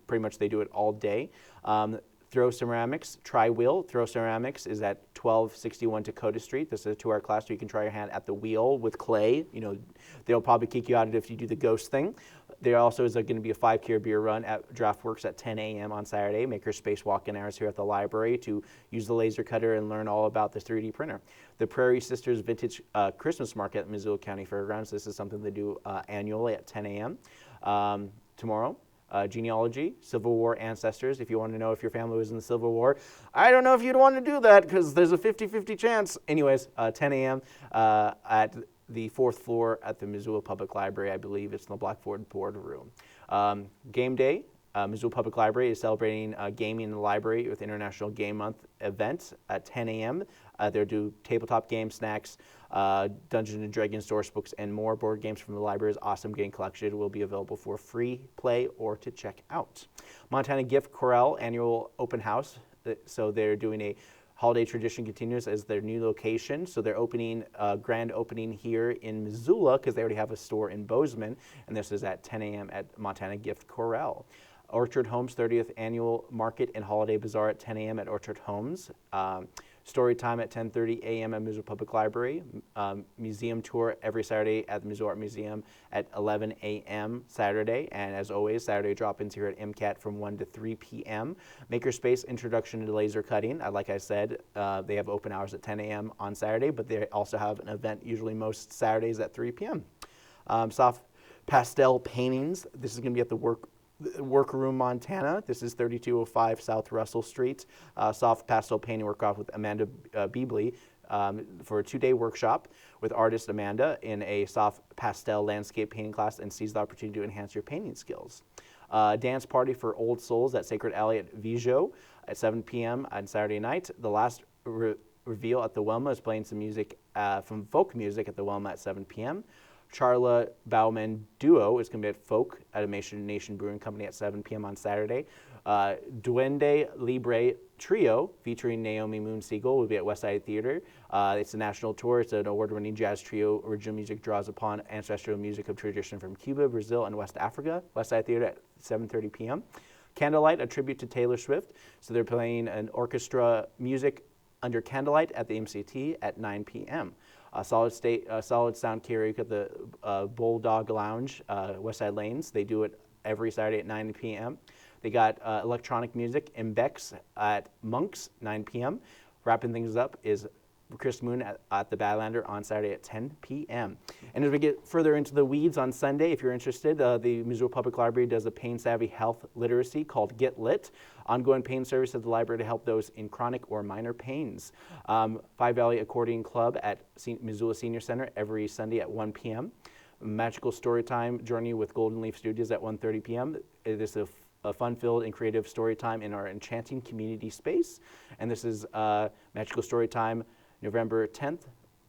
Pretty much they do it all day. Throw Ceramics, Tri-Wheel. Throw Ceramics is at 1261 Dakota Street. This is a 2-hour class, so you can try your hand at the wheel with clay. They'll probably kick you out if you do the ghost thing. There also is going to be a 5K beer run at DraftWorks at 10 a.m. on Saturday. Makerspace walk-in hours here at the library to use the laser cutter and learn all about the 3D printer. The Prairie Sisters Vintage Christmas Market at Missoula County Fairgrounds. This is something they do annually at 10 a.m. Tomorrow. Genealogy, Civil War ancestors. If you want to know if your family was in the Civil War, I don't know if you'd want to do that because there's a 50-50 chance. Anyways, 10 a.m. At the 4th floor at the Missoula Public Library. I believe it's in the Blackboard boardroom. Game Day. Missoula Public Library is celebrating gaming in the library with International Game Month event at 10 a.m. They'll do tabletop games, snacks, Dungeons & Dragons, source books, and more. Board games from the library's awesome game collection will be available for free play or to check out. Montana Gift Corral annual open house. So they're doing a holiday tradition continues as their new location. So they're opening, grand opening here in Missoula because they already have a store in Bozeman. And this is at 10 a.m. at Montana Gift Corral. Orchard Homes 30th Annual Market and Holiday Bazaar at 10 a.m. at Orchard Homes. Story time at 10:30 a.m. at Missoula Public Library. Museum tour every Saturday at the Missoula Art Museum at 11 a.m. Saturday. And as always, Saturday drop-ins here at MCAT from 1 to 3 p.m. Makerspace Introduction to Laser Cutting. Like I said, they have open hours at 10 a.m. on Saturday, but they also have an event usually most Saturdays at 3 p.m. Soft Pastel Paintings. This is going to be at the Workroom, Montana. This is 3205 South Russell Street. Soft pastel painting workshop with Amanda Beebley for a 2-day workshop with artist Amanda in a soft pastel landscape painting class, and seize the opportunity to enhance your painting skills. Dance party for Old Souls at Sacred Alley at Vijo at 7 p.m. on Saturday night. The last reveal at the Wilma is playing some music from folk music at the Wilma at 7 p.m. Charla Bauman Duo is going to be at Folk at Nation Brewing Company at 7 p.m. on Saturday. Duende Libre Trio featuring Naomi Moon Siegel will be at West Side Theater. It's a national tour. It's an award-winning jazz trio. Original music draws upon ancestral music of tradition from Cuba, Brazil, and West Africa. West Side Theater at 7:30 p.m. Candlelight, a tribute to Taylor Swift. So they're playing an orchestra music under Candlelight at the MCT at 9 p.m. Solid Sound Karaoke at the Bulldog Lounge, West Side Lanes. They do it every Saturday at 9 p.m. They got electronic music in Beck's at Monk's, 9 p.m. Wrapping things up is Chris Moon at the Badlander on Saturday at 10 p.m. And as we get further into the weeds on Sunday, if you're interested, the Missoula Public Library does a pain-savvy health literacy called Get Lit, ongoing pain service at the library to help those in chronic or minor pains. Five Valley Accordion Club at Missoula Senior Center every Sunday at 1 p.m. Magical Storytime Journey with Golden Leaf Studios at 1:30 p.m. It is a fun-filled and creative story time in our enchanting community space. And this is Magical Story Time, November 10th,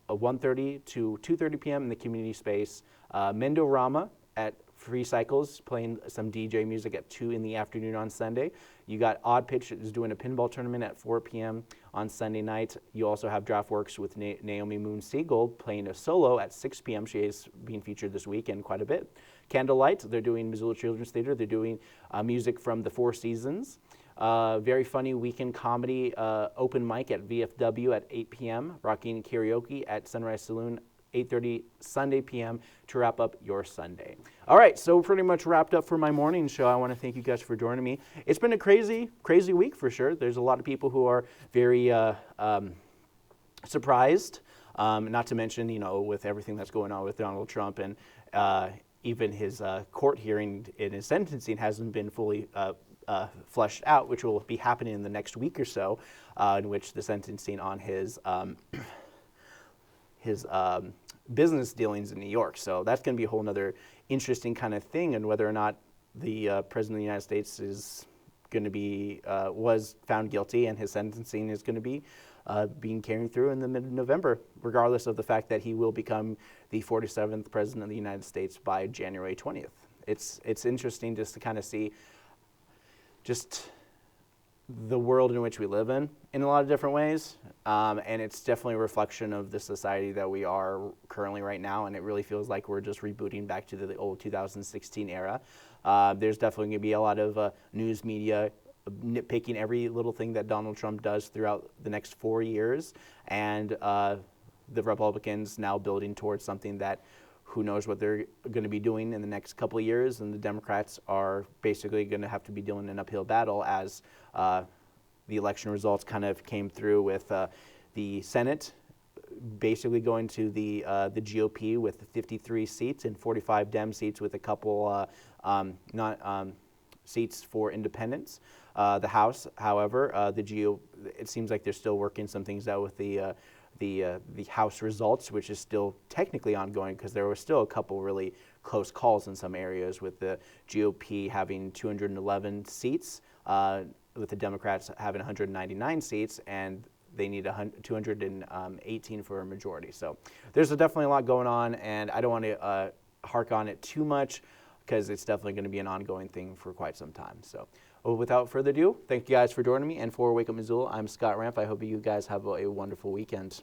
1:30 to 2:30 p.m. in the community space. Mendorama at Free Cycles, playing some DJ music at 2 in the afternoon on Sunday. You got Odd Pitch is doing a pinball tournament at 4 p.m. on Sunday night. You also have Draftworks with Naomi Moon Siegel playing a solo at 6 p.m. She is being featured this weekend quite a bit. Candlelight, they're doing Missoula Children's Theater. They're doing music from the Four Seasons. Very funny weekend comedy open mic at VFW at 8 p.m. Rocking karaoke at Sunrise Saloon 8:30 Sunday p.m. to wrap up your Sunday. All right, so pretty much wrapped up for my morning show. I want to thank you guys for joining me. It's been a crazy week for sure. There's a lot of people who are very surprised, not to mention, with everything that's going on with Donald Trump and even his court hearing in his sentencing hasn't been fully fleshed out, which will be happening in the next week or so, in which the sentencing on his business dealings in New York. So that's going to be a whole nother interesting kind of thing, and whether or not the President of the United States is going to be, was found guilty and his sentencing is going to be being carried through in the mid-November, regardless of the fact that he will become the 47th President of the United States by January 20th. It's interesting just to kind of see just the world in which we live in a lot of different ways, and it's definitely a reflection of the society that we are currently right now, and it really feels like we're just rebooting back to the old 2016 era. There's definitely going to be a lot of news media nitpicking every little thing that Donald Trump does throughout the next 4 years, and the Republicans now building towards something that who knows what they're going to be doing in the next couple of years, and the Democrats are basically going to have to be doing an uphill battle as the election results kind of came through with the Senate basically going to the GOP with 53 seats and 45 Dem seats with a couple seats for independents. The House, however, it seems like they're still working some things out with the House results, which is still technically ongoing because there were still a couple really close calls in some areas, with the GOP having 211 seats, with the Democrats having 199 seats, and they need 218 for a majority. So there's definitely a lot going on, and I don't want to hark on it too much because it's definitely going to be an ongoing thing for quite some time. So without further ado, thank you guys for joining me. And for Wake Up Missoula, I'm Scott Ramp. I hope you guys have a wonderful weekend.